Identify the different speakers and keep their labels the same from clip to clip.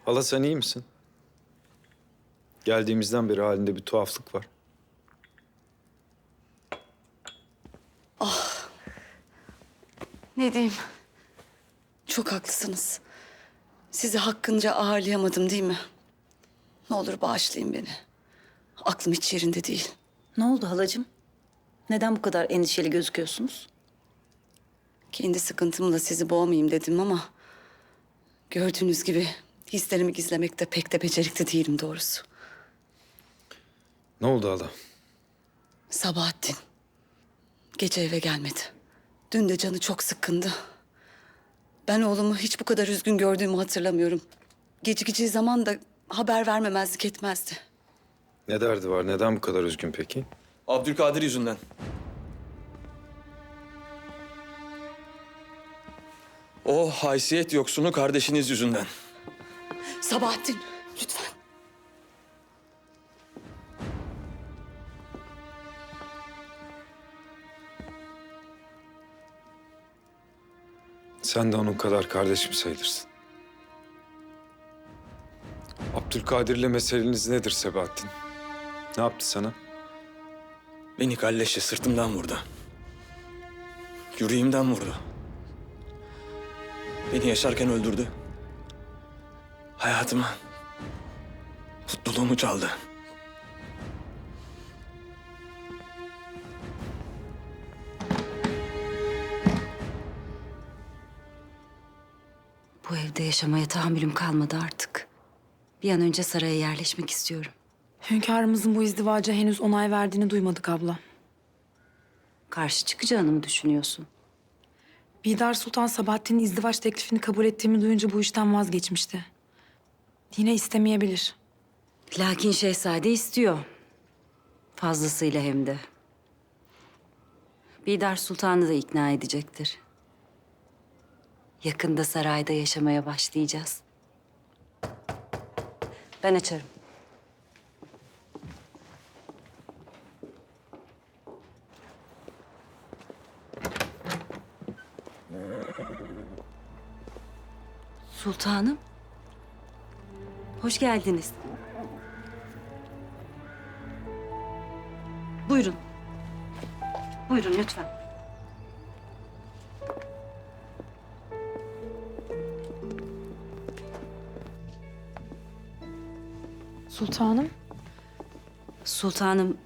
Speaker 1: Hala sen iyi misin? Geldiğimizden beri halinde bir tuhaflık var.
Speaker 2: Ne diyeyim? Çok haklısınız. Sizi hakkınca ağırlayamadım değil mi? Ne olur bağışlayın beni. Aklım hiç yerinde değil.
Speaker 3: Ne oldu halacığım? Neden bu kadar endişeli gözüküyorsunuz?
Speaker 2: Kendi sıkıntımla sizi boğmayayım dedim ama... gördüğünüz gibi hislerimi gizlemekte pek de becerikli değilim doğrusu.
Speaker 1: Ne oldu hala?
Speaker 2: Sabahattin. Gece eve gelmedi. Dün de canı çok sıkkındı. Ben oğlumu hiç bu kadar üzgün gördüğümü hatırlamıyorum. Gecikeceği zaman da haber vermemezlik etmezdi.
Speaker 1: Ne derdi var? Neden bu kadar üzgün peki?
Speaker 4: Abdülkadir yüzünden. O haysiyet yoksunu kardeşiniz yüzünden.
Speaker 2: Sabahattin, lütfen.
Speaker 1: Sen de onun kadar kardeşim sayılırsın. Abdülkadir'le meseleniz nedir Sebahattin? Ne yaptı sana?
Speaker 4: Beni kalleşçe sırtımdan vurdu. Yüreğimden vurdu. Beni yaşarken öldürdü. Hayatımı, mutluluğumu çaldı.
Speaker 3: Bu evde yaşamaya tahammülüm kalmadı artık. Bir an önce saraya yerleşmek istiyorum.
Speaker 5: Hünkârımızın bu izdivaca henüz onay verdiğini duymadık abla.
Speaker 3: Karşı çıkacağını mı düşünüyorsun?
Speaker 5: Bidar Sultan Sabahattin'in izdivaç teklifini kabul ettiğimi duyunca bu işten vazgeçmişti. Yine istemeyebilir.
Speaker 3: Lakin şehzade istiyor. Fazlasıyla hem de. Bidar Sultan'ı da ikna edecektir. Yakında sarayda yaşamaya başlayacağız. Ben açarım. Sultanım. Hoş geldiniz. Buyurun. Buyurun lütfen.
Speaker 5: Sultanım.
Speaker 3: Sultanım,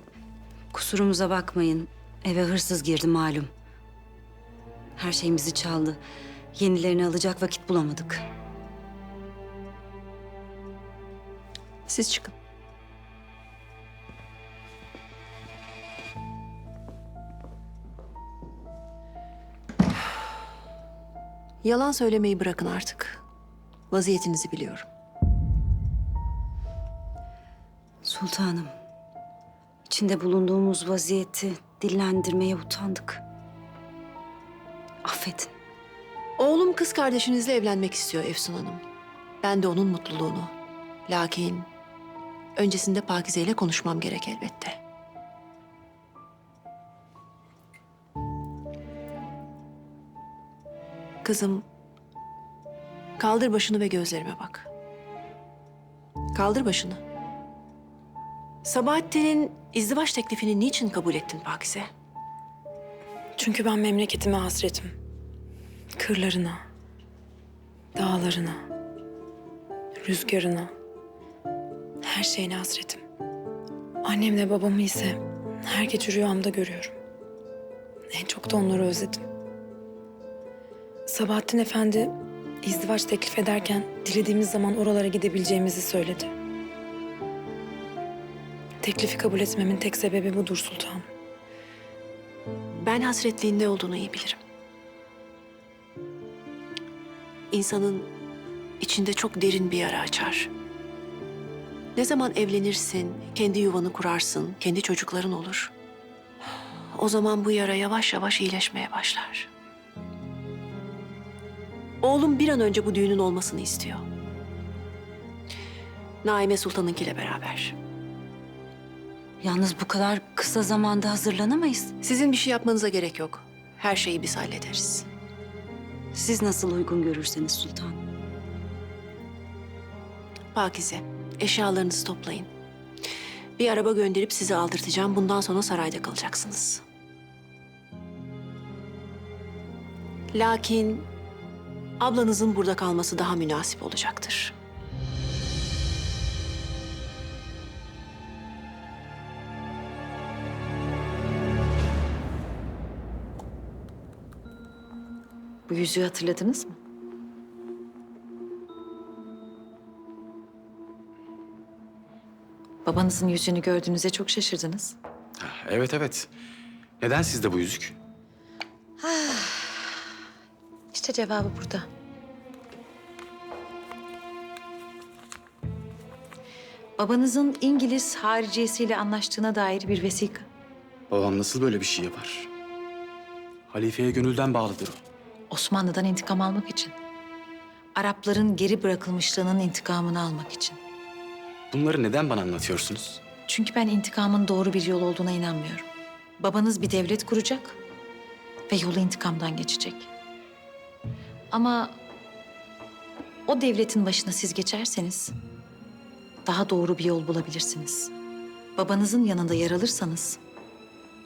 Speaker 3: kusurumuza bakmayın. Eve hırsız girdi malum. Her şeyimizi çaldı. Yenilerini alacak vakit bulamadık.
Speaker 6: Siz çıkın. Yalan söylemeyi bırakın artık. Vaziyetinizi biliyorum.
Speaker 3: Sultanım, içinde bulunduğumuz vaziyeti dillendirmeye utandık. Affedin.
Speaker 6: Oğlum kız kardeşinizle evlenmek istiyor Efsun Hanım. Ben de onun mutluluğunu. Lakin öncesinde Pakize ile konuşmam gerek elbette. Kızım, kaldır başını ve gözlerime bak. Kaldır başını. Sabahattin'in izdivaç teklifini niçin kabul ettin Pakize?
Speaker 5: Çünkü ben memleketime hasretim. Kırlarına, dağlarına, rüzgarına, her şeyine hasretim. Annemle babamı ise her gece rüyamda görüyorum. En çok da onları özledim. Sabahattin Efendi izdivaç teklif ederken dilediğimiz zaman oralara gidebileceğimizi söyledi. Teklifi kabul etmemin tek sebebi budur sultanım.
Speaker 6: Ben hasretliğin ne olduğunu iyi bilirim. İnsanın içinde çok derin bir yara açar. Ne zaman evlenirsin, kendi yuvanı kurarsın, kendi çocukların olur. O zaman bu yara yavaş yavaş iyileşmeye başlar. Oğlum bir an önce bu düğünün olmasını istiyor. Naime Sultan'ınkiyle beraber.
Speaker 3: Yalnız bu kadar kısa zamanda hazırlanamayız.
Speaker 6: Sizin bir şey yapmanıza gerek yok. Her şeyi biz hallederiz.
Speaker 3: Siz nasıl uygun görürseniz sultanım.
Speaker 6: Pakize, eşyalarınızı toplayın. Bir araba gönderip sizi aldırtacağım. Bundan sonra sarayda kalacaksınız. Lakin ablanızın burada kalması daha münasip olacaktır.
Speaker 3: Bu yüzüğü hatırladınız mı? Babanızın yüzüğünü gördüğünüzde çok şaşırdınız.
Speaker 7: Evet evet. Neden sizde bu yüzük?
Speaker 3: İşte cevabı burada. Babanızın İngiliz hariciyesiyle anlaştığına dair bir vesika.
Speaker 7: Babam nasıl böyle bir şey yapar? Halifeye gönülden bağlıdır o.
Speaker 3: Osmanlı'dan intikam almak için. Arapların geri bırakılmışlığının intikamını almak için.
Speaker 7: Bunları neden bana anlatıyorsunuz?
Speaker 3: Çünkü ben intikamın doğru bir yol olduğuna inanmıyorum. Babanız bir devlet kuracak ve yolu intikamdan geçecek. Ama o devletin başına siz geçerseniz daha doğru bir yol bulabilirsiniz. Babanızın yanında yer alırsanız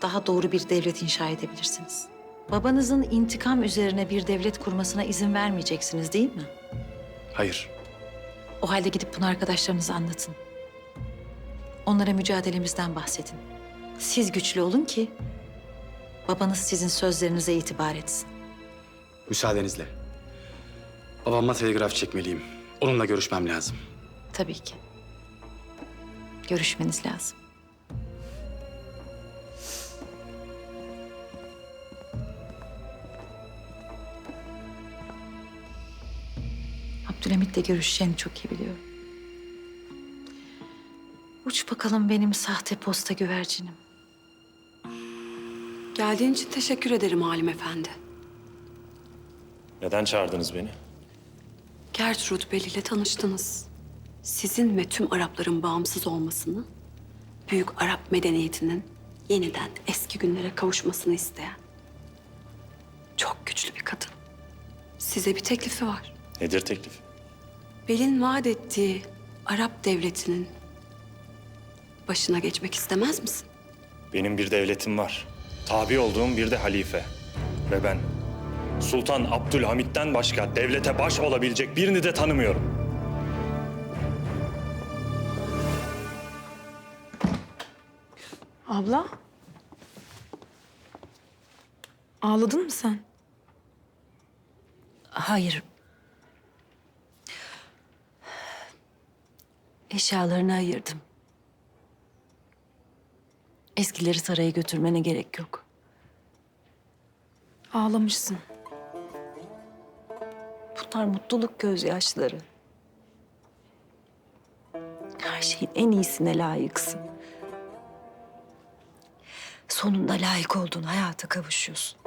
Speaker 3: daha doğru bir devlet inşa edebilirsiniz. Babanızın intikam üzerine bir devlet kurmasına izin vermeyeceksiniz değil mi?
Speaker 7: Hayır.
Speaker 3: O halde gidip bunu arkadaşlarınıza anlatın. Onlara mücadelemizden bahsedin. Siz güçlü olun ki babanız sizin sözlerinize itibar etsin.
Speaker 7: Müsaadenizle. Babama telgraf çekmeliyim. Onunla görüşmem lazım.
Speaker 3: Tabii ki. Görüşmeniz lazım. Abdülhamit'le görüşeceğini çok iyi biliyorum. Uç bakalım benim sahte posta güvercinim.
Speaker 6: Geldiğin için teşekkür ederim Halim Efendi.
Speaker 8: Neden çağırdınız beni?
Speaker 6: Gertrude Bell ile tanıştınız. Sizin ve tüm Arapların bağımsız olmasını, büyük Arap medeniyetinin yeniden eski günlere kavuşmasını isteyen çok güçlü bir kadın. Size bir teklifi var.
Speaker 8: Nedir teklif?
Speaker 6: Bell'in vaat ettiği Arap devletinin başına geçmek istemez misin?
Speaker 8: Benim bir devletim var. Tabi olduğum bir de halife. Ve ben Sultan Abdülhamit'ten başka devlete baş olabilecek birini de tanımıyorum.
Speaker 5: Abla? Ağladın mı sen?
Speaker 3: Hayır. Eşyalarını ayırdım. Eskileri saraya götürmene gerek yok.
Speaker 5: Ağlamışsın.
Speaker 3: Bunlar mutluluk gözyaşları. Her şeyin en iyisine layıksın. Sonunda layık olduğun hayata kavuşuyorsun.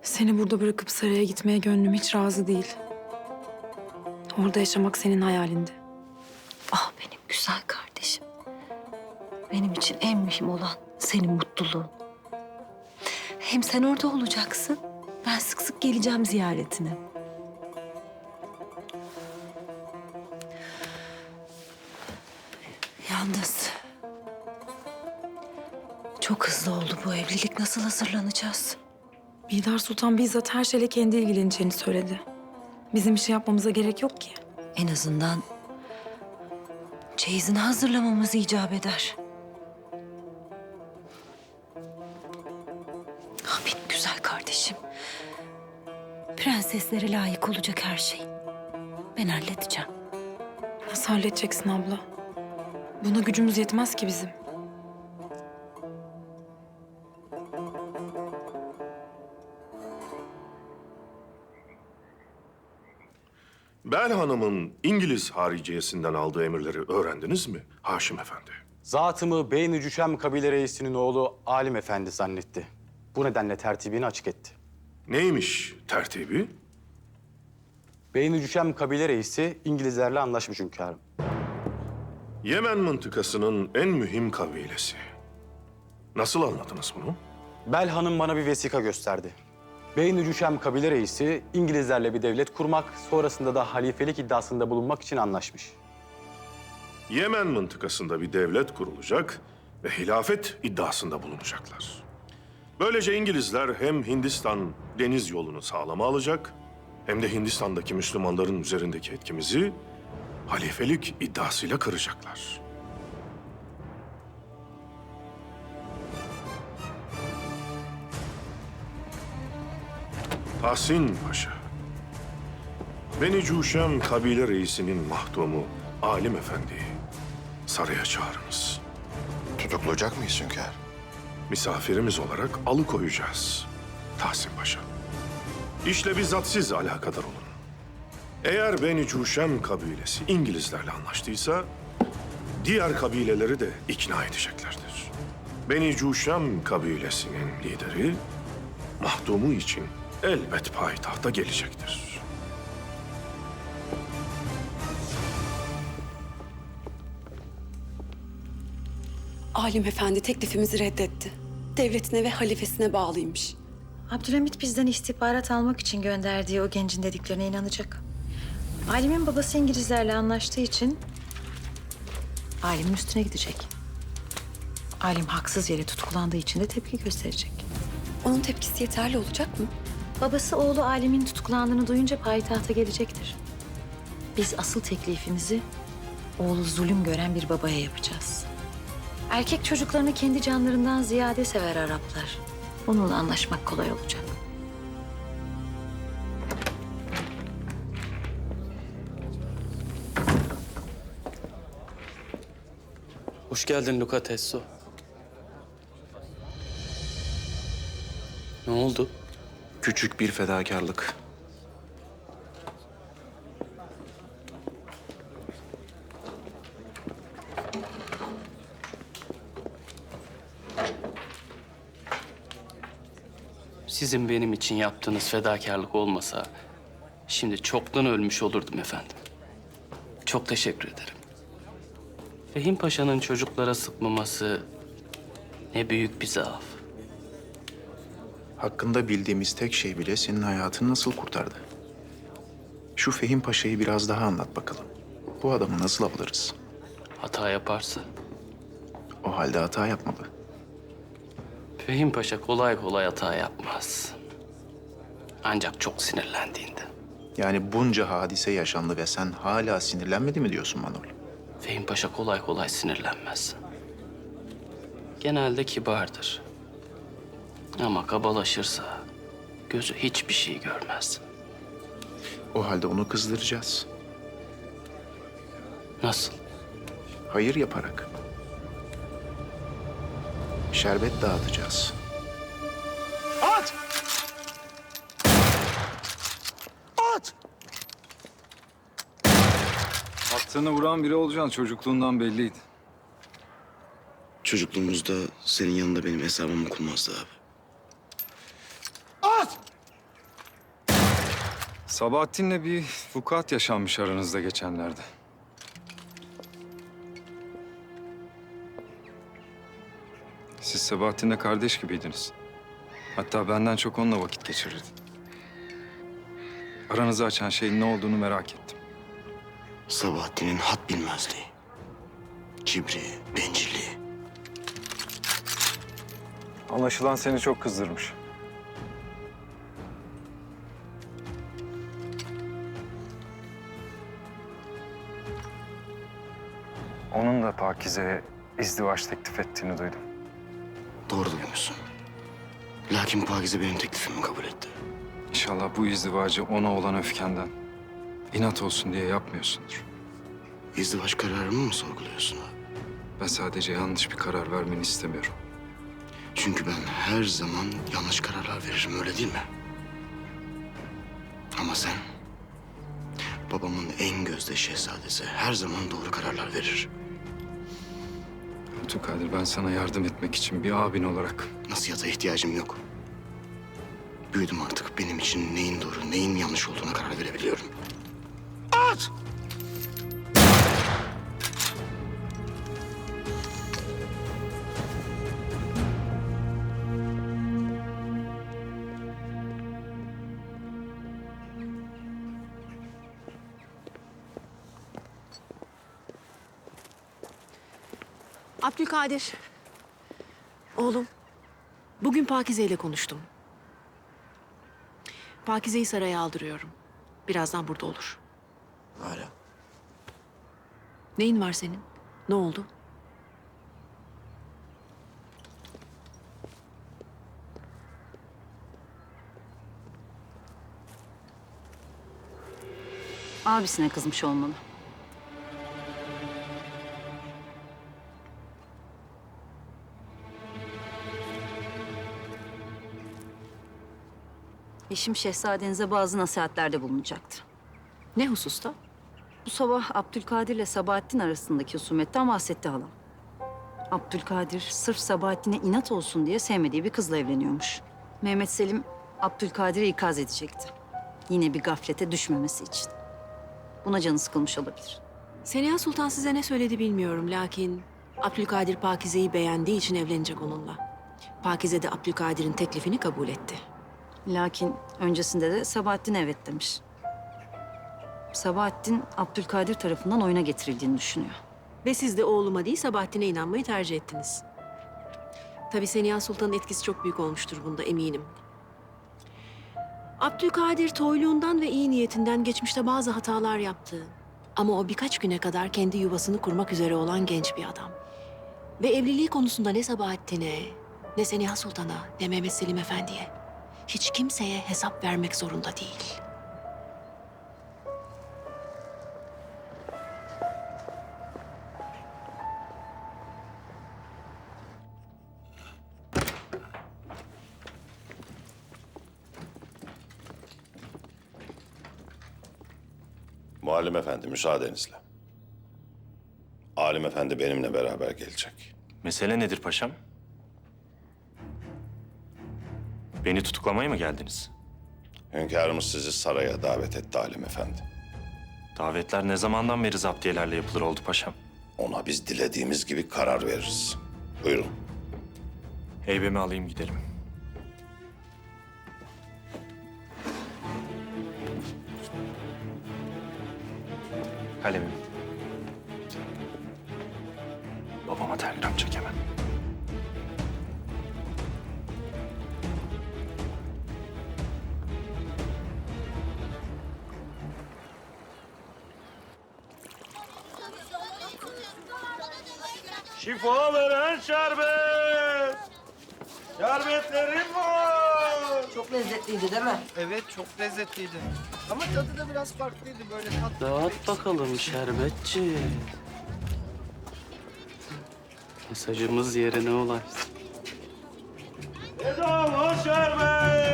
Speaker 5: Seni burada bırakıp saraya gitmeye gönlüm hiç razı değil. Orada yaşamak senin hayalindi.
Speaker 3: Ah benim güzel kardeşim. Benim için en mühim olan senin mutluluğun. Hem sen orada olacaksın. Ben sık sık geleceğim ziyaretine. Yalnız çok hızlı oldu bu evlilik. Nasıl hazırlanacağız?
Speaker 5: Bihter Sultan bizzat her şeyle kendi ilgileneceğini söyledi. Bizim bir şey yapmamıza gerek yok ki.
Speaker 3: En azından çeyizini hazırlamamız icap eder. Ah benim güzel kardeşim. Prenseslere layık olacak her şey. Ben halledeceğim.
Speaker 5: Nasıl halledeceksin abla? Buna gücümüz yetmez ki bizim.
Speaker 9: Bel Hanım'ın İngiliz hariciyesinden aldığı emirleri öğrendiniz mi Haşim Efendi?
Speaker 7: Zatımı Beyni Cüşem kabile reisinin oğlu Alim Efendi zannetti. Bu nedenle tertibini açık etti.
Speaker 9: Neymiş tertibi?
Speaker 7: Beyni Cüşem kabile reisi İngilizlerle anlaşmış hünkârım.
Speaker 9: Yemen mıntıkasının en mühim kabilesi. Nasıl anladınız bunu?
Speaker 7: Bel Hanım bana bir vesika gösterdi. Beynücüşem kabile reisi İngilizlerle bir devlet kurmak, sonrasında da halifelik iddiasında bulunmak için anlaşmış.
Speaker 9: Yemen mıntıkasında bir devlet kurulacak ve hilafet iddiasında bulunacaklar. Böylece İngilizler hem Hindistan deniz yolunu sağlama alacak, hem de Hindistan'daki Müslümanların üzerindeki etkimizi halifelik iddiasıyla kıracaklar. Tahsin Paşa, Beni Cuşem kabile reisinin mahdumu Alim Efendi'yi saraya çağırınız.
Speaker 10: Tutuklayacak mıyız hünkâr?
Speaker 9: Misafirimiz olarak alıkoyacağız Tahsin Paşa. İşle bizzat siz alakadar olun. Eğer Beni Cuşem kabilesi İngilizlerle anlaştıysa, diğer kabileleri de ikna edeceklerdir. Beni Cuşem kabilesinin lideri, mahdumu için elbet payitahta gelecektir.
Speaker 11: Alim Efendi teklifimizi reddetti. Devletine ve halifesine bağlıymış.
Speaker 3: Abdülhamit bizden istihbarat almak için gönderdiği o gencin dediklerine inanacak. Alim'in babası İngilizlerle anlaştığı için Alim'in üstüne gidecek. Alim haksız yere tutuklandığı için de tepki gösterecek.
Speaker 11: Onun tepkisi yeterli olacak mı?
Speaker 3: Babası oğlu Alim'in tutuklandığını duyunca payitahta gelecektir. Biz asıl teklifimizi oğlu zulüm gören bir babaya yapacağız. Erkek çocuklarını kendi canlarından ziyade sever Araplar. Onunla anlaşmak kolay olacak.
Speaker 4: Hoş geldin Luca Tesso. Ne oldu?
Speaker 10: Küçük bir fedakarlık.
Speaker 12: Sizin benim için yaptığınız fedakarlık olmasa şimdi çoktan ölmüş olurdum efendim. Çok teşekkür ederim. Fehim Paşa'nın çocuklara sıkmaması ne büyük bir zaaf.
Speaker 10: Hakkında bildiğimiz tek şey bile senin hayatını nasıl kurtardı? Şu Fehim Paşa'yı biraz daha anlat bakalım. Bu adamı nasıl avlarız?
Speaker 12: Hata yaparsa
Speaker 10: O halde hata yapmadı.
Speaker 12: Fehim Paşa kolay kolay hata yapmaz. Ancak çok sinirlendiğinde.
Speaker 10: Yani bunca hadise yaşandı ve sen hala sinirlenmedi mi diyorsun Manol?
Speaker 12: Fehim Paşa kolay kolay sinirlenmez. Genelde kibardır. Ama kabalaşırsa gözü hiçbir şey görmez.
Speaker 10: O halde onu kızdıracağız.
Speaker 12: Nasıl?
Speaker 10: Hayır yaparak. Şerbet dağıtacağız.
Speaker 9: At! At!
Speaker 1: Attığını vuran biri olacaksın. Çocukluğundan belliydi.
Speaker 13: Çocukluğumuzda senin yanında benim hesabım okunmazdı abi.
Speaker 9: At!
Speaker 1: Sabahattin'le bir vukuat yaşanmış aranızda geçenlerde. Siz Sabahattin'le kardeş gibiydiniz. Hatta benden çok onunla vakit geçirirdin. Aranızı açan şeyin ne olduğunu merak ettim.
Speaker 13: Sabahattin'in had bilmezliği, kibri, bencilliği.
Speaker 1: Anlaşılan seni çok kızdırmış. Onun da Pakize'ye izdivaç teklif ettiğini duydum.
Speaker 13: Doğru duymuşsun. Lakin Pakize benim teklifimi kabul etti.
Speaker 1: İnşallah bu izdivacı ona olan öfkenden inat olsun diye yapmıyorsundur.
Speaker 13: İzdivaç kararımı mı sorguluyorsun abi?
Speaker 1: Ben sadece yanlış bir karar vermeni istemiyorum.
Speaker 13: Çünkü ben her zaman yanlış kararlar veririm, öyle değil mi? Ama sen, babamın en gözde şehzadesi, her zaman doğru kararlar verir.
Speaker 1: Abdülkadir, ben sana yardım etmek için bir abin olarak...
Speaker 13: Nasihata ihtiyacım yok. Büyüdüm artık. Benim için neyin doğru, neyin yanlış olduğuna karar verebiliyorum.
Speaker 9: At!
Speaker 6: Abdülkadir. Oğlum, bugün Pakize ile konuştum. Pakize'yi saraya aldırıyorum. Birazdan burada olur.
Speaker 13: Hala.
Speaker 6: Neyin var senin? Ne oldu?
Speaker 2: Abisine kızmış olmalı.
Speaker 14: Eşim şehzadenize bazı nasihatlerde bulunacaktı.
Speaker 6: Ne hususta?
Speaker 14: Bu sabah Abdülkadir ile Sabahattin arasındaki husumetten bahsetti halam. Abdülkadir sırf Sabahattin'e inat olsun diye sevmediği bir kızla evleniyormuş. Mehmet Selim Abdülkadir'i ikaz edecekti. Yine bir gaflete düşmemesi için. Buna canı sıkılmış olabilir.
Speaker 6: Seniha Sultan size ne söyledi bilmiyorum. Lakin Abdülkadir Pakize'yi beğendiği için evlenecek onunla. Pakize de Abdülkadir'in teklifini kabul etti.
Speaker 14: Lakin öncesinde de Sabahattin evet demiş. Sabahattin Abdülkadir tarafından oyuna getirildiğini düşünüyor.
Speaker 6: Ve siz de oğluma değil Sabahattin'e inanmayı tercih ettiniz. Tabii Seniha Sultan'ın etkisi çok büyük olmuştur bunda eminim. Abdülkadir toyluğundan ve iyi niyetinden geçmişte bazı hatalar yaptı. Ama o birkaç güne kadar kendi yuvasını kurmak üzere olan genç bir adam. Ve evliliği konusunda ne Sabahattin'e, ne Seniha Sultan'a, ne Mehmet Selim Efendi'ye hiç kimseye hesap vermek zorunda değil.
Speaker 15: Muallim Efendi, müsaadenizle. Alim Efendi benimle beraber gelecek.
Speaker 8: Mesele nedir paşam? Beni tutuklamaya mı geldiniz?
Speaker 15: Hünkârımız sizi saraya davet etti Alim Efendi.
Speaker 8: Davetler ne zamandan beri zaptiyelerle yapılır oldu paşam?
Speaker 15: Ona biz dilediğimiz gibi karar veririz. Buyurun.
Speaker 8: Heybemi alayım gidelim. Kalemim. Babama telgram çek hemen.
Speaker 16: Şifa veren şerbet. Şerbetlerim var.
Speaker 17: Çok lezzetliydi değil mi?
Speaker 18: Evet, çok lezzetliydi. Ama tadı da biraz farklıydı, böyle tatlı.
Speaker 12: Dağıt bakalım şerbetçi. Mesajımız yerine ulaşsın.
Speaker 16: Bedava şerbet.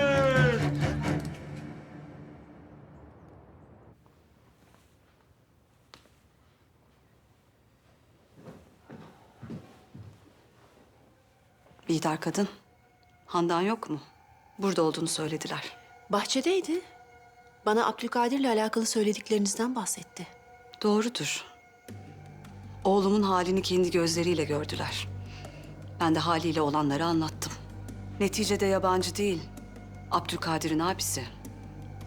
Speaker 2: Bihter kadın. Handan yok mu? Burada olduğunu söylediler.
Speaker 6: Bahçedeydi. Bana Abdülkadir'le alakalı söylediklerinizden bahsetti.
Speaker 2: Doğrudur. Oğlumun halini kendi gözleriyle gördüler. Ben de haliyle olanları anlattım. Neticede yabancı değil. Abdülkadir'in abisi.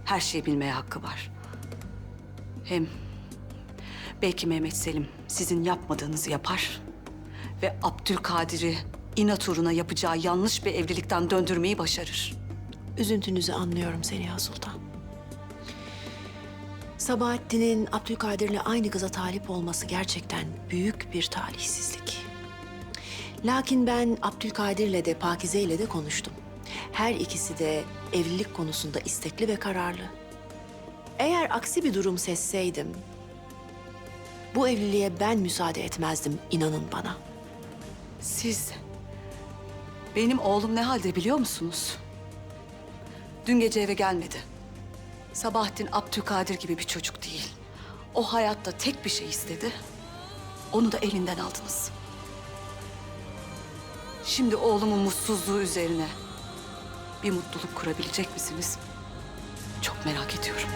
Speaker 2: Her şeyi bilmeye hakkı var. Hem belki Mehmet Selim sizin yapmadığınızı yapar ve Abdülkadir'i inat uğruna yapacağı yanlış bir evlilikten döndürmeyi başarır.
Speaker 6: Üzüntünüzü anlıyorum Seniha Sultan. Sabahattin'in Abdülkadir'le aynı kıza talip olması gerçekten büyük bir talihsizlik. Lakin ben Abdülkadir'le de Pakize'yle de konuştum. Her ikisi de evlilik konusunda istekli ve kararlı. Eğer aksi bir durum sezseydim, bu evliliğe ben müsaade etmezdim, inanın bana.
Speaker 2: Siz benim oğlum ne halde biliyor musunuz? Dün gece eve gelmedi. Sabahattin Abdülkadir gibi bir çocuk değil. O hayatta tek bir şey istedi. Onu da elinden aldınız. Şimdi oğlumun mutsuzluğu üzerine bir mutluluk kurabilecek misiniz? Çok merak ediyorum.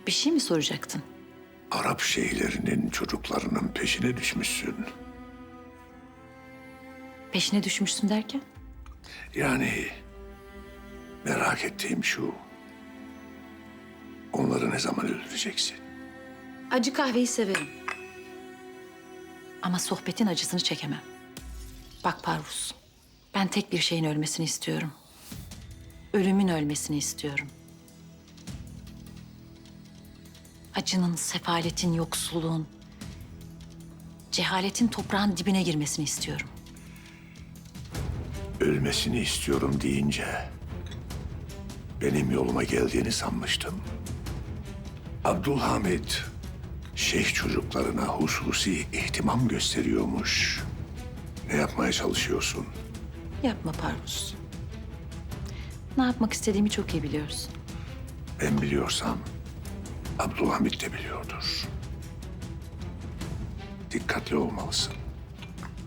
Speaker 3: Bir şey mi soracaktın?
Speaker 9: Arap şeyhlerinin çocuklarının peşine düşmüşsün.
Speaker 3: Peşine düşmüşsün derken?
Speaker 17: Yani merak ettiğim şu. Onları ne zaman öldüreceksin?
Speaker 3: Acı kahveyi severim. Ama sohbetin acısını çekemem. Bak Parvus, ben tek bir şeyin ölmesini istiyorum. Ölümün ölmesini istiyorum. Acının, sefaletin, yoksulluğun, cehaletin toprağın dibine girmesini istiyorum.
Speaker 17: Ölmesini istiyorum deyince benim yoluma geldiğini sanmıştım. Abdülhamit şeyh çocuklarına hususi ihtimam gösteriyormuş. Ne yapmaya çalışıyorsun?
Speaker 3: Yapma Parvus. Ne yapmak istediğimi çok iyi biliyorsun.
Speaker 17: Ben biliyorsam Abdülhamit de biliyordur. Dikkatli olmalısın.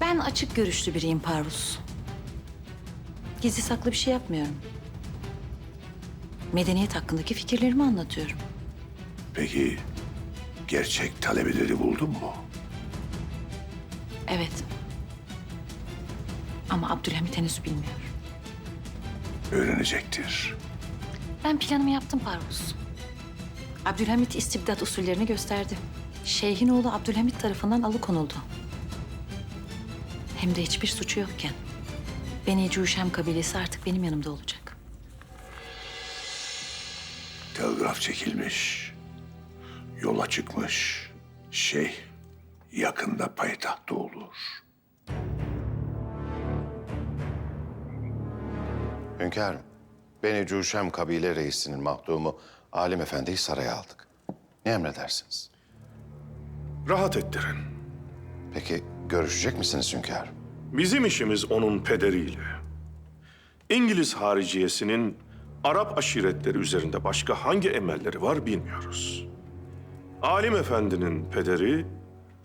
Speaker 3: Ben açık görüşlü biriyim Parvus. Gizli saklı bir şey yapmıyorum. Medeniyet hakkındaki fikirlerimi anlatıyorum.
Speaker 17: Peki gerçek talebeleri buldun mu?
Speaker 3: Evet. Ama Abdülhamit henüz bilmiyor.
Speaker 17: Öğrenecektir.
Speaker 3: Ben planımı yaptım Parvus. Abdülhamit istibdat usullerini gösterdi. Şeyhin oğlu Abdülhamit tarafından alıkonuldu. Hem de hiçbir suçu yokken. Beni Cuşem kabilesi artık benim yanımda olacak.
Speaker 17: Telgraf çekilmiş. Yola çıkmış. Şeyh yakında payitahtta olur.
Speaker 15: Hünkârım, Beni Cuşem kabile reisinin mahdumu Alim Efendi'yi saraya aldık. Ne emredersiniz?
Speaker 9: Rahat ettirin.
Speaker 15: Peki görüşecek misiniz hünkârım?
Speaker 9: Bizim işimiz onun pederiyle. İngiliz hariciyesinin Arap aşiretleri üzerinde başka hangi emelleri var bilmiyoruz. Alim Efendi'nin pederi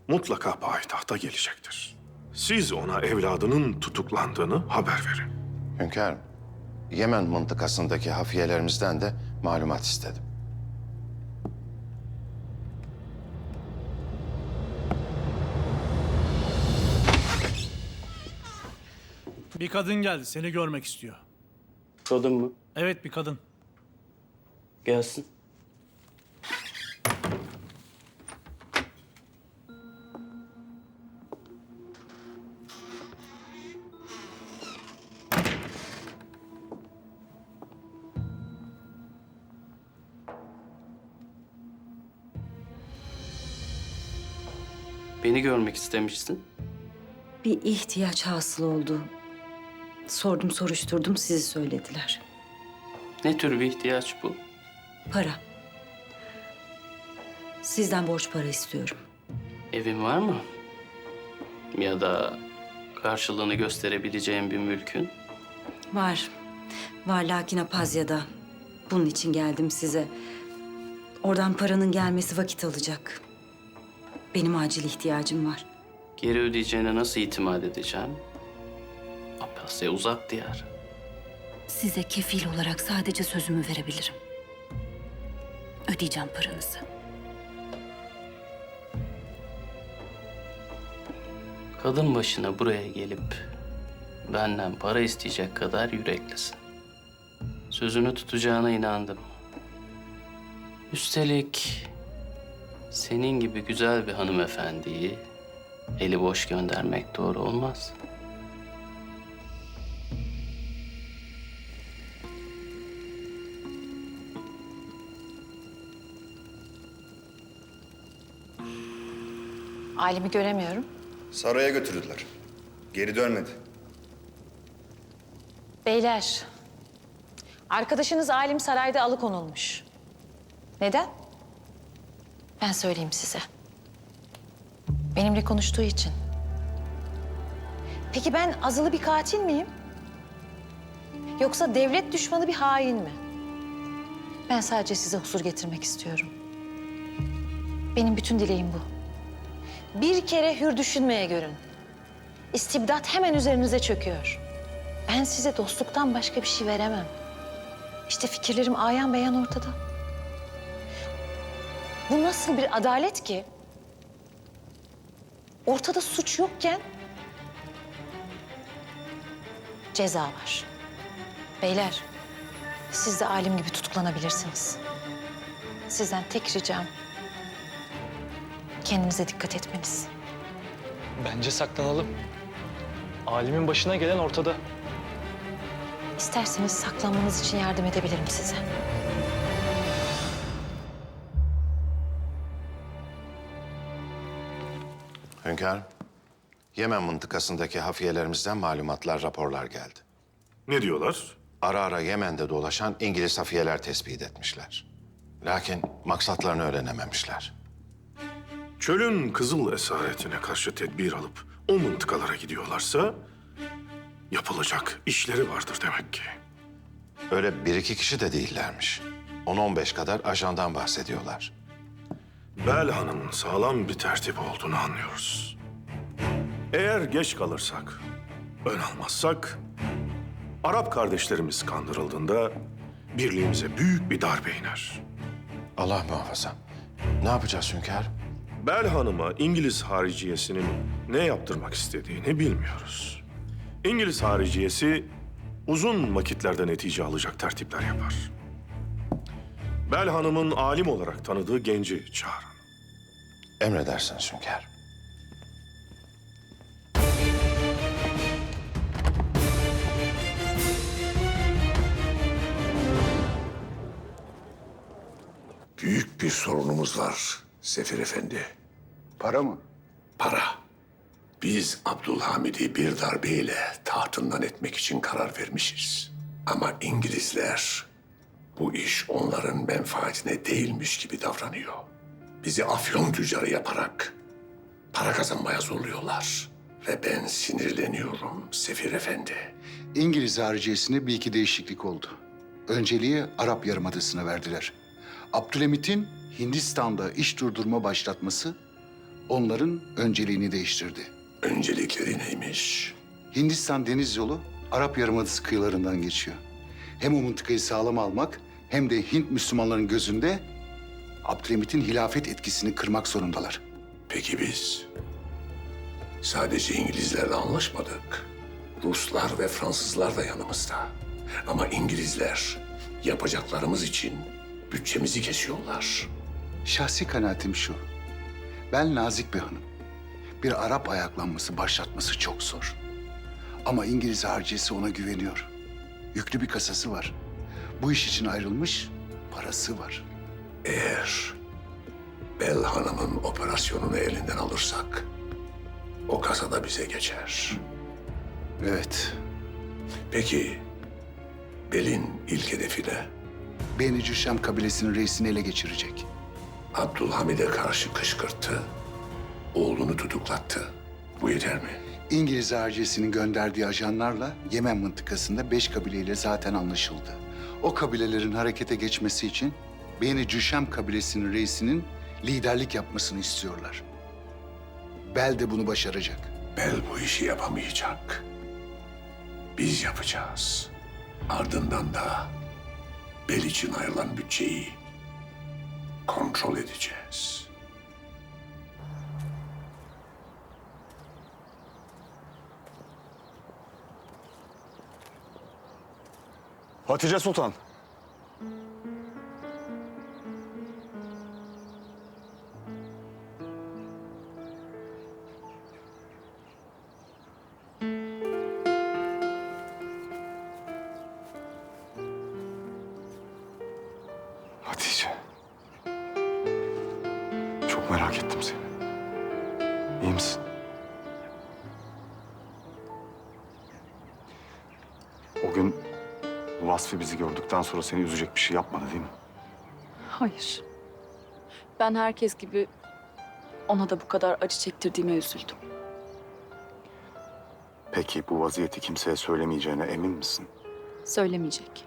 Speaker 9: mutlaka payitahta gelecektir. Siz ona evladının tutuklandığını haber verin.
Speaker 15: Hünkârım, Yemen mıntıkasındaki hafiyelerimizden de malumat istedim.
Speaker 16: Bir kadın geldi, seni görmek istiyor.
Speaker 12: Kadın mı?
Speaker 16: Evet, bir kadın.
Speaker 12: Gelsin. Beni görmek istemişsin.
Speaker 14: Bir ihtiyaç hasıl oldu. Sordum, soruşturdum, sizi söylediler.
Speaker 12: Ne tür bir ihtiyaç bu?
Speaker 14: Para. Sizden borç para istiyorum.
Speaker 12: Evin var mı? Ya da karşılığını gösterebileceğin bir mülkün?
Speaker 14: Var. Var lakin Apazya'da. Bunun için geldim size. Oradan paranın gelmesi vakit alacak. Benim acil ihtiyacım var.
Speaker 12: Geri ödeyeceğine nasıl itimat edeceğim? Apasya uzak diyar.
Speaker 14: Size kefil olarak sadece sözümü verebilirim. Ödeyeceğim paranızı.
Speaker 12: Kadın başına buraya gelip benden para isteyecek kadar yüreklisin. Sözünü tutacağına inandım. Üstelik senin gibi güzel bir hanımefendiyi eli boş göndermek doğru olmaz.
Speaker 3: Ailemi göremiyorum.
Speaker 13: Saraya götürdüler. Geri dönmedi.
Speaker 3: Beyler, arkadaşınız Alim sarayda alıkonulmuş. Neden? Ben söyleyeyim size. Benimle konuştuğu için. Peki ben azılı bir katil miyim? Yoksa devlet düşmanı bir hain mi? Ben sadece size huzur getirmek istiyorum. Benim bütün dileğim bu. Bir kere hür düşünmeye görün. İstibdat hemen üzerinize çöküyor. Ben size dostluktan başka bir şey veremem. İşte fikirlerim ayan beyan ortada. Bu nasıl bir adalet ki? Ortada suç yokken ceza var. Beyler, siz de alim gibi tutuklanabilirsiniz. Sizden tek ricam kendinize dikkat etmeniz.
Speaker 4: Bence saklanalım. Alimin başına gelen ortada.
Speaker 3: İsterseniz saklanmanız için yardım edebilirim size.
Speaker 15: Hünkârım, Yemen mıntıkasındaki hafiyelerimizden malumatlar, raporlar geldi.
Speaker 9: Ne diyorlar?
Speaker 15: Ara ara Yemen'de dolaşan İngiliz hafiyeler tespit etmişler. Lakin maksatlarını öğrenememişler.
Speaker 9: Çölün Kızıl esaretine karşı tedbir alıp o mıntıkalara gidiyorlarsa yapılacak işleri vardır demek ki.
Speaker 15: Öyle bir iki kişi de değillermiş. 10-15 kadar ajandan bahsediyorlar.
Speaker 9: Belhan'ın sağlam bir tertip olduğunu anlıyoruz. Eğer geç kalırsak, ön almazsak, Arap kardeşlerimiz kandırıldığında birliğimize büyük bir darbe iner.
Speaker 15: Allah muhafaza. Ne yapacağız hünkârım?
Speaker 9: Belhan'ıma İngiliz hariciyesinin ne yaptırmak istediğini bilmiyoruz. İngiliz hariciyesi uzun vakitlerden netice alacak tertipler yapar. Belhan'ımın alim olarak tanıdığı genci çağırın.
Speaker 15: Emredersiniz hünkârım.
Speaker 17: Büyük bir sorunumuz var Sefir Efendi.
Speaker 13: Para mı?
Speaker 17: Para. Biz Abdülhamid'i bir darbeyle tahtından etmek için karar vermişiz. Ama İngilizler bu iş onların menfaatine değilmiş gibi davranıyor. Bizi afyon tüccarı yaparak para kazanmaya zorluyorlar. Ve ben sinirleniyorum Sefir Efendi.
Speaker 13: İngiliz hariciyesinde bir iki değişiklik oldu. Önceliği Arap Yarımadası'na verdiler. Abdülhamit'in Hindistan'da iş durdurma başlatması onların önceliğini değiştirdi.
Speaker 17: Öncelikleri neymiş?
Speaker 13: Hindistan deniz yolu Arap Yarımadası kıyılarından geçiyor. Hem o mıntıkayı sağlam almak hem de Hint Müslümanların gözünde Abdülhamit'in hilafet etkisini kırmak zorundalar.
Speaker 17: Peki biz sadece İngilizlerle anlaşmadık. Ruslar ve Fransızlar da yanımızda. Ama İngilizler yapacaklarımız için bütçemizi kesiyorlar.
Speaker 13: Şahsi kanaatim şu. Ben nazik bir hanım. Bir Arap ayaklanması başlatması çok zor. Ama İngiliz hariciyesi ona güveniyor. Yüklü bir kasası var. Bu iş için ayrılmış parası var.
Speaker 17: Eğer Bel Hanım'ın operasyonunu elinden alırsak o kasa da bize geçer.
Speaker 13: Evet.
Speaker 17: Peki Bel'in ilk hedefi ne?
Speaker 13: Beni Cüşem kabilesinin reisini ele geçirecek.
Speaker 17: Abdülhamid'e karşı kışkırttı. Oğlunu tutuklattı. Bu yeter mi?
Speaker 13: İngiliz hariciyesinin gönderdiği ajanlarla Yemen mıntıkasında 5 kabileyle zaten anlaşıldı. O kabilelerin harekete geçmesi için Beni Cüşem kabilesinin reisinin liderlik yapmasını istiyorlar. Bel de bunu başaracak.
Speaker 17: Bel bu işi yapamayacak. Biz yapacağız. Ardından da Bel için ayrılan bütçeyi kontrol edeceğiz.
Speaker 7: Hatice Sultan.
Speaker 1: Hatice. Çok merak ettim seni. İyi misin?
Speaker 19: O gün Vasfi bizi gördükten sonra seni üzecek bir şey yapmadı değil mi?
Speaker 11: Hayır. Ben herkes gibi ona da bu kadar acı çektirdiğime üzüldüm.
Speaker 19: Peki bu vaziyeti kimseye söylemeyeceğine emin misin?
Speaker 11: Söylemeyecek.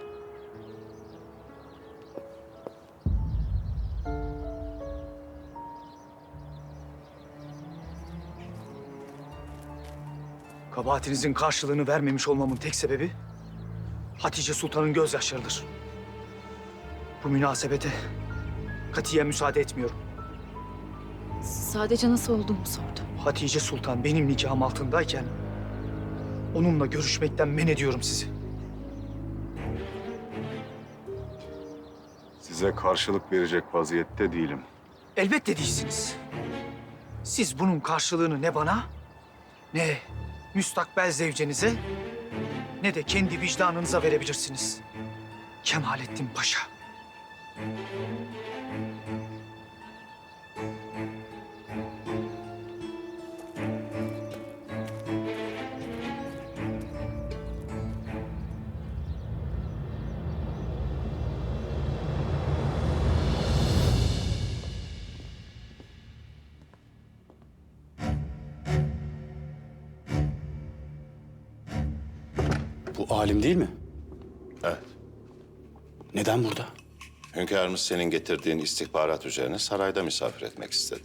Speaker 18: Kabahatinizin karşılığını vermemiş olmamın tek sebebi Hatice Sultan'ın gözyaşlarıdır. Bu münasebete katiyen müsaade etmiyorum.
Speaker 11: Sadece nasıl olduğumu sordu.
Speaker 18: Hatice Sultan benim nikahım altındayken Onunla görüşmekten men ediyorum sizi.
Speaker 19: Size karşılık verecek vaziyette değilim.
Speaker 18: Elbette değilsiniz. Siz bunun karşılığını ne bana, ne müstakbel zevcenize, ne de kendi vicdanınıza verebilirsiniz. Kemalettin Paşa.
Speaker 15: Bu alim değil mi? Evet. Neden burada? Hünkârımız senin getirdiğin istihbarat üzerine sarayda misafir etmek istedi.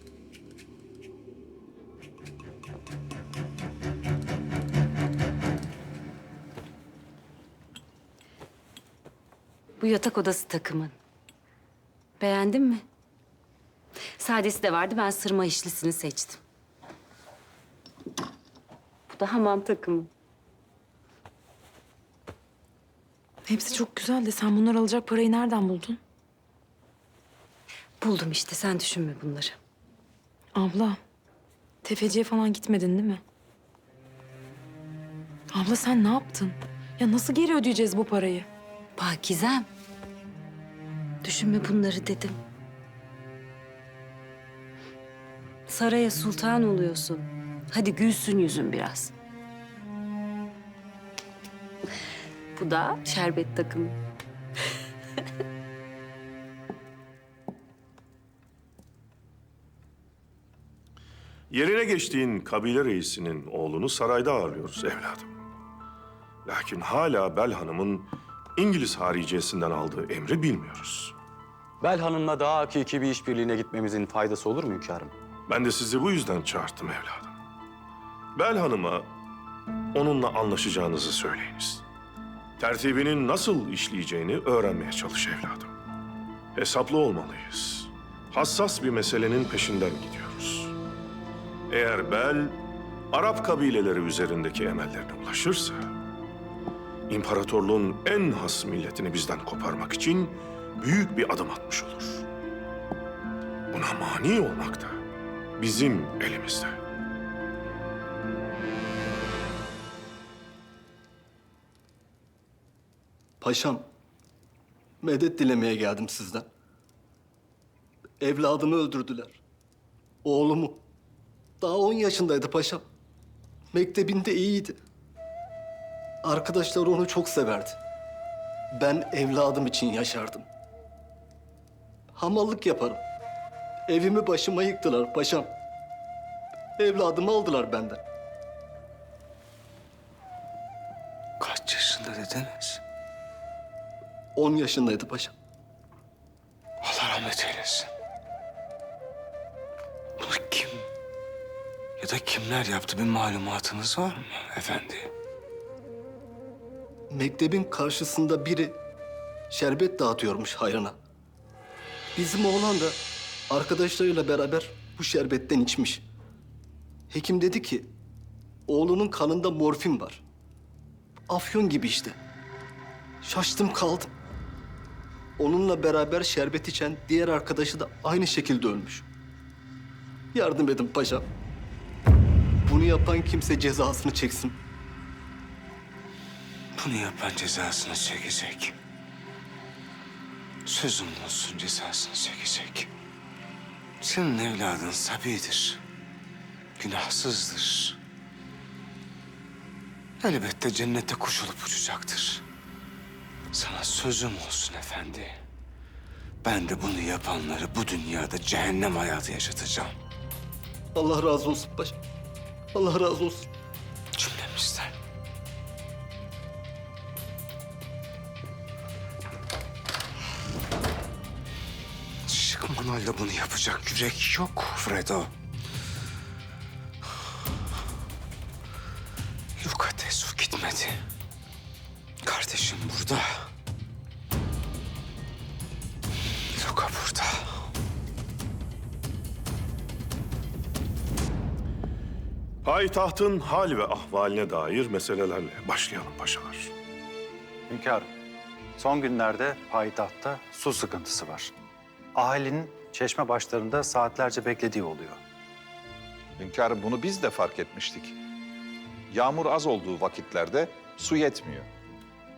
Speaker 20: Bu yatak odası takımın. Beğendin mi? Sadesi de vardı, ben sırma işlisini seçtim. Bu da hamam takımı.
Speaker 5: Hepsi çok güzel de sen bunları alacak parayı nereden buldun?
Speaker 20: Buldum işte, sen düşünme bunları.
Speaker 5: Abla, tefeciye falan gitmedin değil mi? Abla sen ne yaptın? Ya nasıl geri ödeyeceğiz bu parayı?
Speaker 20: Pakizem. Düşünme bunları dedim. Saraya sultan oluyorsun. Hadi gülsün yüzün biraz. Bu da şerbet takımı.
Speaker 9: Yerine geçtiğin kabile reisinin oğlunu sarayda ağırlıyoruz evladım. Lakin hala Bel Hanım'ın İngiliz hariciyesinden aldığı emri bilmiyoruz.
Speaker 7: Bel Hanım'la daha hakiki bir işbirliğine gitmemizin faydası olur mu hünkârım?
Speaker 9: Ben de sizi bu yüzden çağırttım evladım. Bel Hanım'a onunla anlaşacağınızı söyleyiniz. Tertibinin nasıl işleyeceğini öğrenmeye çalış evladım. Hesaplı olmalıyız. Hassas bir meselenin peşinden gidiyoruz. Eğer Bel, Arap kabileleri üzerindeki emellerine ulaşırsa, imparatorluğun en has milletini bizden koparmak için büyük bir adım atmış olur. Buna mani olmak da bizim elimizde.
Speaker 18: Paşam, medet dilemeye geldim sizden. Evladımı öldürdüler. Oğlumu. Daha 10 yaşındaydı paşam. Mektebinde iyiydi. Arkadaşlar onu çok severdi. Ben evladım için yaşardım. Hamallık yaparım. Evimi başıma yıktılar paşam. Evladımı aldılar benden.
Speaker 21: Kaç yaşında dediniz?
Speaker 18: 10 yaşındaydı paşam.
Speaker 21: Allah rahmet eylesin. Bunu kim ya da kimler yaptı, bir malumatınız var mı efendi?
Speaker 18: Mektebin karşısında biri şerbet dağıtıyormuş hayrına. Bizim oğlan da arkadaşlarıyla beraber bu şerbetten içmiş. Hekim dedi ki oğlunun kanında morfin var. Afyon gibi işte. Şaştım kaldım. Onunla beraber şerbet içen diğer arkadaşı da aynı şekilde ölmüş. Yardım edin paşam. Bunu yapan kimse cezasını çeksin.
Speaker 21: Bunu yapan cezasını çekecek. Sözüm olsun, cezasını çekecek. Senin evladın sabidir. Günahsızdır. Elbette cennete kuş olup uçacaktır. Sana sözüm olsun efendi. Ben de bunu yapanları bu dünyada cehennem hayatı yaşatacağım.
Speaker 18: Allah razı olsun paşam. Allah razı olsun.
Speaker 21: Cümlemizden. Şıkmanayla bunu yapacak yürek yok Fredo. Lukatesu gitmedi. Kardeşim burada. Luka burada.
Speaker 9: Payitahtın hal ve ahvaline dair meselelerle başlayalım paşalar.
Speaker 7: Hünkârım, son günlerde payitahtta su sıkıntısı var. Ahalinin çeşme başlarında saatlerce beklediği oluyor.
Speaker 10: Hünkârım, bunu biz de fark etmiştik. Yağmur az olduğu vakitlerde su yetmiyor.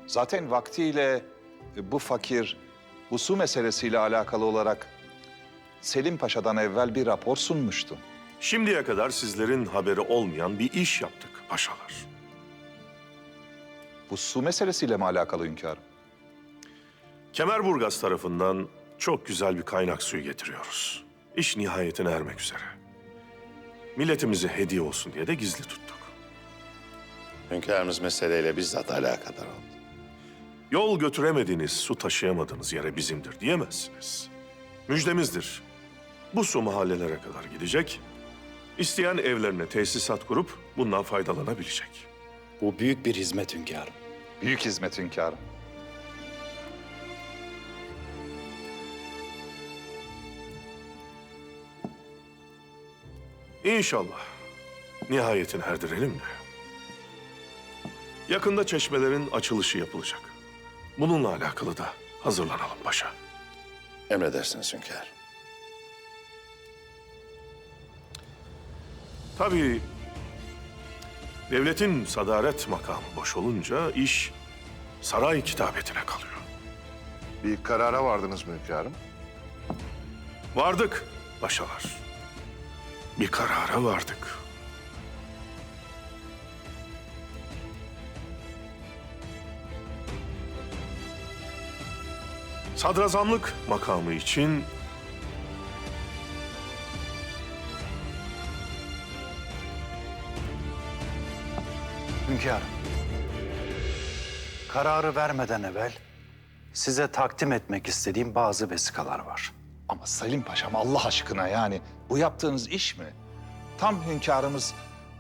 Speaker 10: Zaten vaktiyle bu fakir, bu su meselesiyle alakalı olarak Selim Paşa'dan evvel bir rapor sunmuştu.
Speaker 9: Şimdiye kadar sizlerin haberi olmayan bir iş yaptık paşalar.
Speaker 10: Bu su meselesiyle mi alakalı hünkârım?
Speaker 9: Kemerburgaz tarafından çok güzel bir kaynak suyu getiriyoruz. İş nihayetine ermek üzere. Milletimize hediye olsun diye de gizli tuttuk.
Speaker 15: Hünkârımız meseleyle bizzat alakadar oldu.
Speaker 9: Yol götüremediğiniz, su taşıyamadığınız yere bizimdir diyemezsiniz. Müjdemizdir. Bu su mahallelere kadar gidecek. İsteyen evlerine tesisat kurup bundan faydalanabilecek.
Speaker 7: Bu büyük bir hizmet hünkârım.
Speaker 10: Büyük hizmet hünkârım.
Speaker 9: İnşallah nihayetine erdirelim de. Yakında çeşmelerin açılışı yapılacak. Bununla alakalı da hazırlanalım paşa.
Speaker 15: Emredersiniz hünkârım.
Speaker 9: Tabii devletin sadaret makamı boş olunca iş saray kitabetine kalıyor.
Speaker 15: Bir karara vardınız mı hünkârım?
Speaker 9: Vardık paşalar. Bir karara vardık. Sadrazamlık makamı için
Speaker 7: Hünkârım, kararı vermeden evvel size takdim etmek istediğim bazı vesikalar var.
Speaker 10: Ama Selim Paşam, Allah aşkına yani bu yaptığınız iş mi? Tam hünkârımız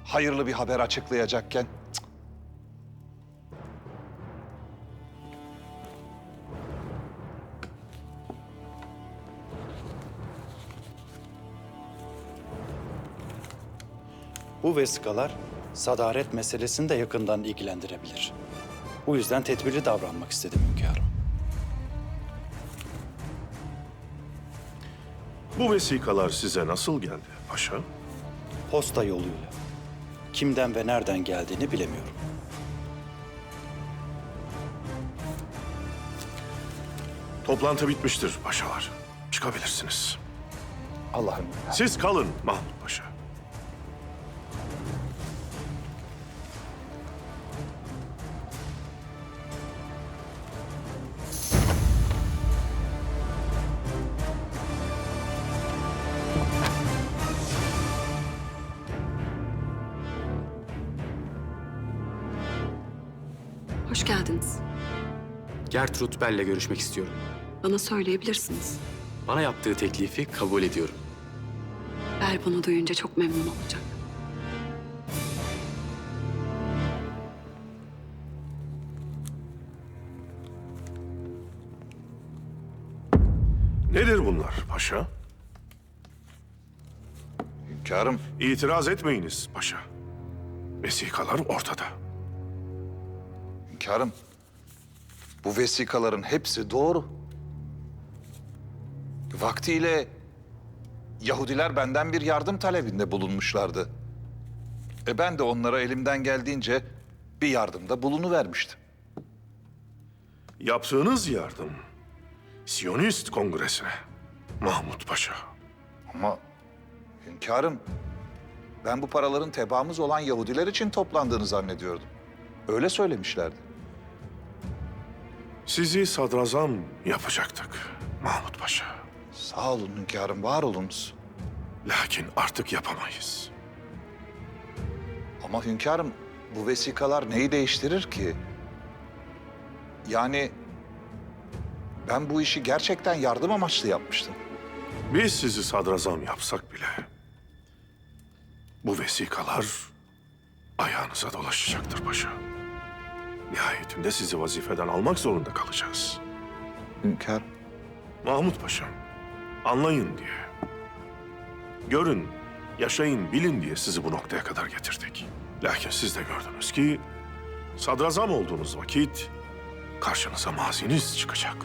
Speaker 10: hayırlı bir haber açıklayacakken... Cık.
Speaker 7: Bu vesikalar sadaret meselesini de yakından ilgilendirebilir. Bu yüzden tedbirli davranmak istedim hünkârım.
Speaker 9: bu vesikalar size nasıl geldi paşa?
Speaker 7: Posta yoluyla. Kimden ve nereden geldiğini bilemiyorum.
Speaker 9: Toplantı bitmiştir paşalar. Çıkabilirsiniz.
Speaker 10: Allah'ım.
Speaker 9: Siz kalın Mahmut Paşa.
Speaker 5: Hoş geldiniz.
Speaker 22: Gertrud Bell'le görüşmek istiyorum.
Speaker 5: Bana söyleyebilirsiniz.
Speaker 22: Bana yaptığı teklifi kabul ediyorum.
Speaker 5: Bel bunu duyunca çok memnun olacak.
Speaker 9: Nedir bunlar paşa?
Speaker 10: Hünkârım.
Speaker 9: İtiraz etmeyiniz paşa. Vesikalar ortada.
Speaker 10: Hünkârım, bu vesikaların hepsi doğru. Vaktiyle Yahudiler benden bir yardım talebinde bulunmuşlardı. Ben de onlara elimden geldiğince bir yardımda bulunuvermiştim.
Speaker 9: Yaptığınız yardım Siyonist Kongresi'ne Mahmut Paşa.
Speaker 10: Ama hünkârım, ben bu paraların tebaamız olan Yahudiler için toplandığını zannediyordum. Öyle söylemişlerdi.
Speaker 9: Sizi sadrazam yapacaktık Mahmut Paşa.
Speaker 10: Sağ olun hünkârım, var olunuz.
Speaker 9: Lakin artık yapamayız.
Speaker 10: Ama hünkârım, bu vesikalar neyi değiştirir ki? Yani ben bu işi gerçekten yardım amaçlı yapmıştım.
Speaker 9: Biz sizi sadrazam yapsak bile bu vesikalar ayağınıza dolaşacaktır paşa. Nihayetinde sizi vazifeden almak zorunda kalacağız.
Speaker 10: Hünkârım.
Speaker 9: Mahmut Paşa'm, anlayın diye. Görün, Yaşayın, bilin diye sizi bu noktaya kadar getirdik. Lakin siz de gördünüz ki sadrazam olduğunuz vakit karşınıza maziniz çıkacak.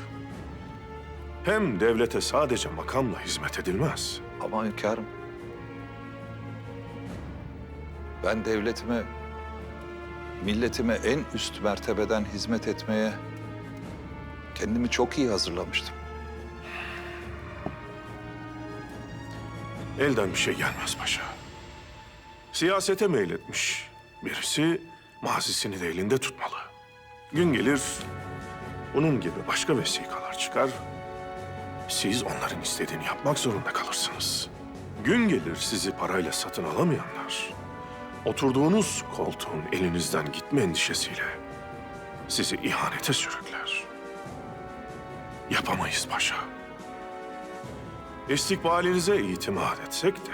Speaker 9: Hem devlete sadece makamla hizmet edilmez.
Speaker 10: Ama hünkârım, ben devletime, milletime en üst mertebeden hizmet etmeye kendimi çok iyi hazırlamıştım.
Speaker 9: Elden bir şey gelmez paşa. Siyasete meyletmiş birisi mazisini de elinde tutmalı. Gün gelir, bunun gibi başka vesikalar çıkar. Siz onların istediğini yapmak zorunda kalırsınız. Gün gelir sizi parayla satın alamayanlar, oturduğunuz koltuğun elinizden gitme endişesiyle sizi ihanete sürükler. Yapamayız paşa. İstikbalinize itimat etsek de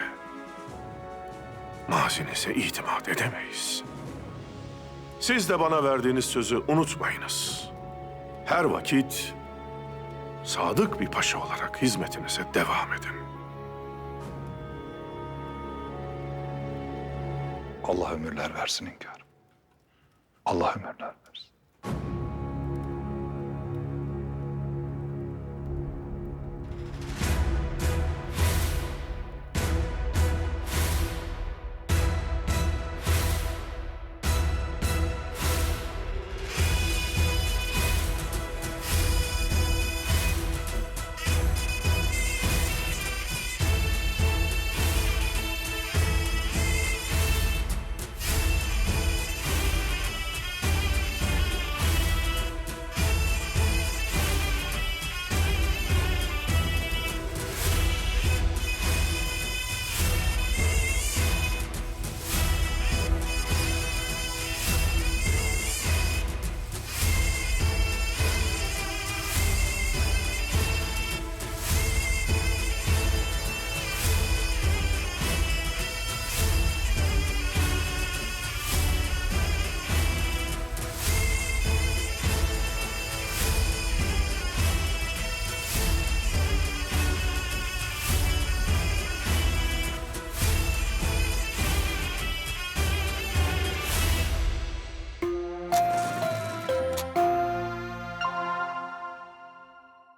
Speaker 9: mazinize itimat edemeyiz. Siz de bana verdiğiniz sözü unutmayınız. Her vakit sadık bir paşa olarak hizmetinize devam edin.
Speaker 10: Allah ömürler versin hünkârım. Allah ömürler.